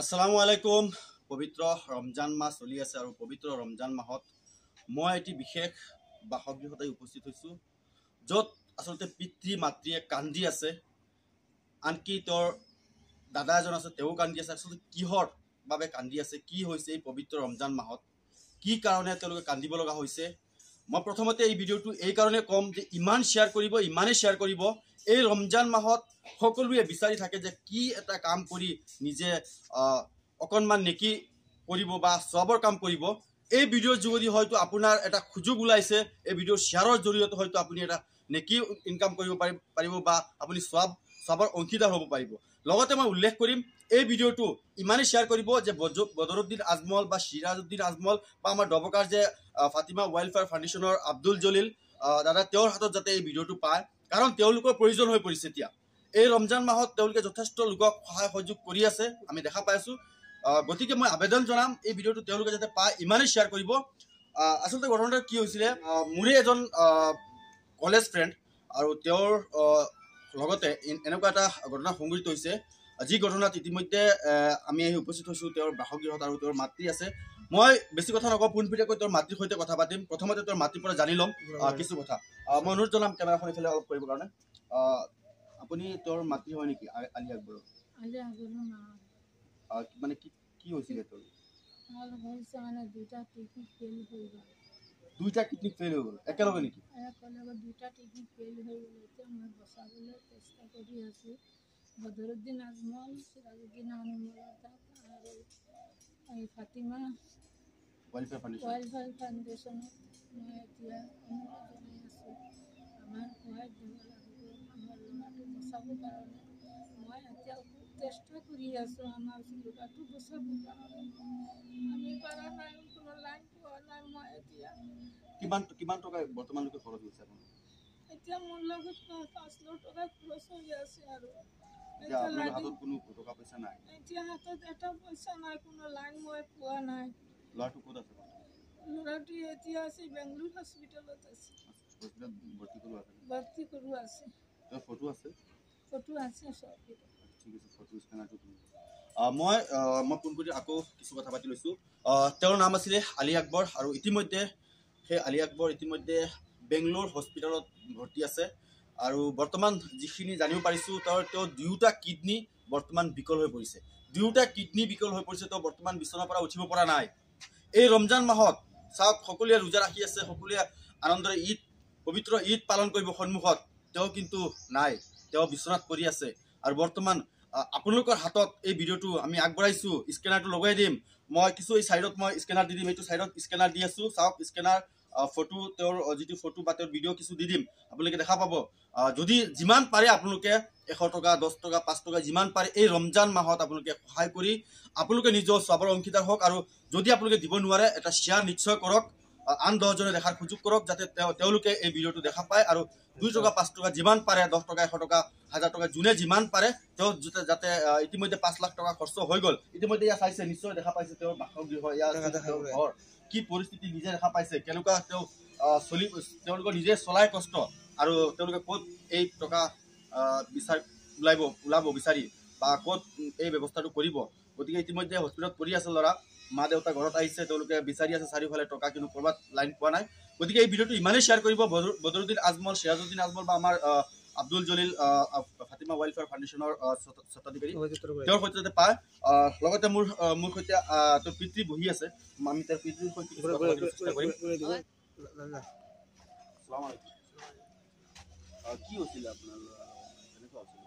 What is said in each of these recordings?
আসসালামু আলাইকুম। পবিত্ৰ ৰমজান মাহ চলি আছে আৰু পবিত্ৰ ৰমজান মাহত মই এটি বিশেষ বাসগৃহতে উপস্থিত হৈছোঁ, য'ত আচলতে পিতৃ মাতৃয়ে কান্দি আছে, আনকি তেওঁৰ দাদা এজন আছে, তেওঁ কান্দি আছে। আচলতে কিহৰ বাবে কান্দি আছে, কি হৈছে এই পবিত্ৰ ৰমজান মাহত, কি কাৰণে তেওঁলোকে কান্দিব লগা হৈছে। মই প্ৰথমতে এই ভিডিঅ'টো এই কাৰণে ক'ম যে ইমানেই শ্বেয়াৰ কৰিব। এই ৰমজান মাহত সকলোৱে বিচাৰি থাকে যে কি এটা কাম কৰি নিজে অকণমান নেকি কৰিব বা সবৰ কাম কৰিব। এই ভিডিঅ'ৰ যোগেদি হয়তো আপোনাৰ এটা সুযোগ ওলাইছে, এই ভিডিঅ'ৰ শ্বেয়াৰৰ জৰিয়তে হয়তো আপুনি এটা নেকি ইনকাম কৰিব পাৰিব বা আপুনি সবৰ অংশীদাৰ হ'ব পাৰিব। লগতে মই উল্লেখ কৰিম, এই ভিডিঅ'টো ইমানেই শ্বেয়াৰ কৰিব যে বদৰুদ্দিন আজমল বা সিৰাজউদ্দিন আজমল বা আমাৰ দবকাৰ যে ফাতিমা ৱেলফেয়াৰ ফাউণ্ডেশ্যনৰ আব্দুল জলিল দাদা, তেওঁৰ হাতত যাতে এই ভিডিঅ'টো পায়, কাৰণ তেওঁলোকৰ প্ৰয়োজন হৈ পৰিছে। এতিয়া এই ৰমজান মাহত তেওঁলোকে যথেষ্ট লোকক সহায় সহযোগ কৰি আছে, আমি দেখা পাইছোঁ। গতিকে মই আবেদন জনাম এই ভিডিঅ'টো তেওঁলোকে যাতে পায়, ইমানেই শ্বেয়াৰ কৰিব। আচলতে ঘটনাটো কি হৈছিলে, মোৰে এজন কলেজ ফ্ৰেণ্ড আৰু তেওঁৰ লগতে এনেকুৱা এটা ঘটনা সংঘটিত হৈছে, যি ঘটনাত ইতিমধ্যে আমি আহি উপস্থিত হৈছোঁ তেওঁৰ বাসগৃহত, আৰু তেওঁৰ মাতৃ আছে। মই বেছি কথা নকওঁ, পোনপটীয়াকৈ তেওঁৰ মাতৃৰ সৈতে কথা পাতিম। প্ৰথমতে তেওঁৰ মাতৃৰ পৰা জানি ল'ম কিছু কথা। মই অনুৰোধ জনাম কেমেৰাখন এইফালে অলপ কৰিবৰ কাৰণে। আপুনি তেওঁৰ মাতৃ হয় নেকি? আলী আকবৰৰ মানে কি হৈছিলে তোৰ? দুইটা কিডনী ফেইল হৈ গ'ল একেলগে নেকি? দুইটা কিডনী ফেইল হৈ গ'ল। এতিয়া মই বচাবলৈ চেষ্টা কৰি আছোঁ। বদৰুদ্দিন আজমল, সিৰাজউদ্দিন আজমলৰ তাত আৰু এই ফাতিমা ৱেলফেয়াৰ ফাউণ্ডেশ্যনত মই এতিয়া অনুৰোধ জনাই আছোঁ, আমাৰ সহায় দিব লাগিব। আমাৰ ল'ৰাটো বচাবৰ কাৰণে মই এতিয়া খুব চেষ্টা কৰি আছোঁ, আমাৰ ল'ৰাটো বচাবৰ কাৰণে। আমি পৰা নাই, কোনো লাইন পোৱা নাই। মই এতিয়া কিমান টকা বৰ্তমানলৈকে খৰচ হৈছে আপোনাৰ? এতিয়া মোৰ লগত 5 লাখ টকা খৰচ হৈ আছে আৰু আপোনাৰ হাতত কোনো টকা পইচা নাই? এতিয়া হাতত এটা পইচা নাই, কোনো লাইন মই পোৱা নাই। ল'ৰাটো ক'ত আছে? ল'ৰাটো এতিয়া আছে বেংগলোৰ হস্পিটেলত আছে। ভৰ্তি কৰোৱা আছে। ফটো আছে? ফটো আছে সব। ঠিক আছে, ফটো স্কেনাৰটো মই পোনপটীয়া আকৌ কিছু কথা পাতি লৈছোঁ। তেওঁৰ নাম আছিলে আলী আকবৰ, আৰু ইতিমধ্যে সেই আলী আকবৰ বেংগলোৰ হস্পিটেলত ভৰ্তি আছে। আৰু বৰ্তমান যিখিনি জানিব পাৰিছোঁ, তেওঁ দুয়োটা কিডনী বৰ্তমান বিকল হৈ পৰিছে। তেওঁ বৰ্তমান বিচনাৰ পৰা উঠিব পৰা নাই। এই ৰমজান মাহত চাওক, সকলোৱে ৰোজা ৰাখি আছে, সকলোৱে আনন্দৰে পবিত্ৰ ঈদ পালন কৰিব সন্মুখত, তেওঁ কিন্তু নাই, তেওঁ বিচনাত পৰি আছে। আৰু বৰ্তমান আপোনালোকৰ হাতত এই ভিডিঅ'টো আমি আগবঢ়াইছোঁ, স্কেনাৰটো লগাই দিম। মই কিছু এই চাইডত মই স্কেনাৰ দি দিম, এইটো চাইডত স্কেনাৰ দি আছোঁ, চাওক স্কেনাৰ। ফটো, তেওঁৰ যিটো ফটো বা তেওঁৰ ভিডিঅ' কিছু দি দিম, আপোনালোকে দেখা পাব। যদি যিমান পাৰে আপোনালোকে 100 টকা, 10 টকা, 5 টকা যিমান পাৰে এই ৰমজান মাহত আপোনালোকে সহায় কৰি আপোনালোকে নিজৰ সবৰ অংশীদাৰ হওক। আৰু যদি আপোনালোকে দিব নোৱাৰে, এটা শ্বেয়াৰ নিশ্চয় কৰক, আন 10জনে দেখাৰ সুযোগ কৰক, যাতে তেওঁলোকে এই ভিডিঅ'টো দেখা পায়। আৰু 2 টকা, 5 টকা যিমান পাৰে, 10 টকা, 100 টকা, 1000 টকা, যোনে যিমান পাৰে, তেওঁ যাতে ইতিমধ্যে 5 লাখ টকা খৰচ হৈ গ'ল। ইতিমধ্যে ইয়াত চাইছে, নিশ্চয় দেখা পাইছে তেওঁৰ বাসগৃহ, ইয়াৰ ঘৰ কি পৰিস্থিতি নিজে দেখা পাইছে, কেনেকুৱা তেওঁলোকৰ নিজে চলাই কষ্ট, আৰু তেওঁলোকে ক'ত এই টকা ওলাব বিচাৰি বা ক'ত এই ব্যৱস্থাটো কৰিব। গতিকে ইতিমধ্যে হস্পিটেলত পৰি আছে ল'ৰা, মা দেউতা ঘৰত আহিছে, তেওঁলোকে বিচাৰি আছে চাৰিওফালে টকা, কিন্তু ক'ৰবাত লাইন পোৱা নাই। গতিকে এই ভিডিঅ'টো ইমানেই শ্বেয়াৰ কৰিব, বদৰুদ্দিন আজমল, সিৰাজউদ্দিন আজমল বা আমাৰ আব্দুল জলিল, ফাতিমা ৱেলফেয়াৰ ফাউণ্ডেশ্যনৰ স্বত্বাধিকাৰী, তেওঁৰ সৈতে যাতে পায়। লগতে মোৰ সৈতে তেওঁৰ পিতৃ বহি আছে, আমি তেওঁৰ পিতৃৰ সৈতে চেষ্টা কৰিম। কি হৈছিলে আপোনাৰ? কেনেকুৱা হৈছিলে?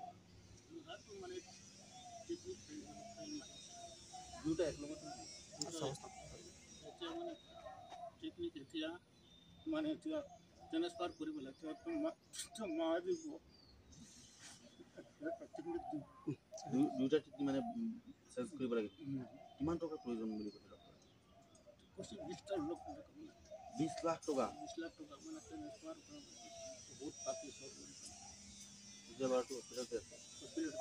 দুটা একলগতে ট্ৰেন্সফাৰ কৰিব লাগে, দুটা মানে চেঞ্জ কৰিব লাগে। কিমান টকাৰ প্ৰয়োজন বুলি কৈছে ডক্টৰে? 20 লাখ টকা। মানে ট্ৰেন্সফাৰ বহুত বাকী চব। এতিয়া ল'ৰাটো হস্পিটেলতে আছে,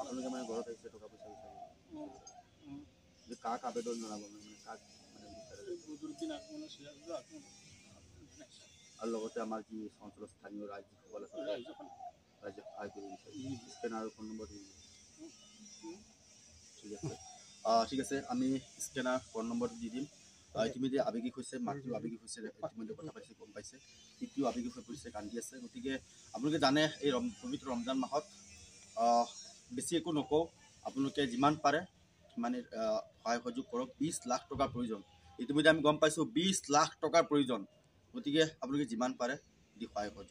আপোনালোকে মানে ঘৰত আহিছে টকা পইচা বিচাৰি, কাক আবেদন জনাব, মানে কাক মানে বিচাৰে? আৰু লগতে আমাৰ যি অঞ্চলৰ স্থানীয় ৰাইজসকল আছে, ৰাইজে সহায় কৰিব বিচাৰে। স্কেনাৰ আৰু ফোন নম্বৰ দি দিব। ঠিক আছে, ঠিক আছে, আমি স্কেনাৰ ফোন নম্বৰটো দি দিম। ইতিমধ্যে আৱেগিক হৈছে, মাতৃও আৱেগিক হৈছে, ইতিমধ্যে কথা পাতিছে, গম পাইছে, পিতৃও আৱেগিক হৈ পৰিছে, কান্দি আছে। গতিকে আপোনালোকে জানে এই পবিত্ৰ ৰমজান মাহত বেছি একো নকওঁ, আপোনালোকে যিমান পাৰে সিমানে সহায় সহযোগ কৰক। 20 লাখ টকাৰ প্ৰয়োজন, ইতিমধ্যে আমি গম পাইছোঁ 20 লাখ টকাৰ প্ৰয়োজন। গতিকে আপোনালোকে যিমান পাৰে দি সহায় সহযোগ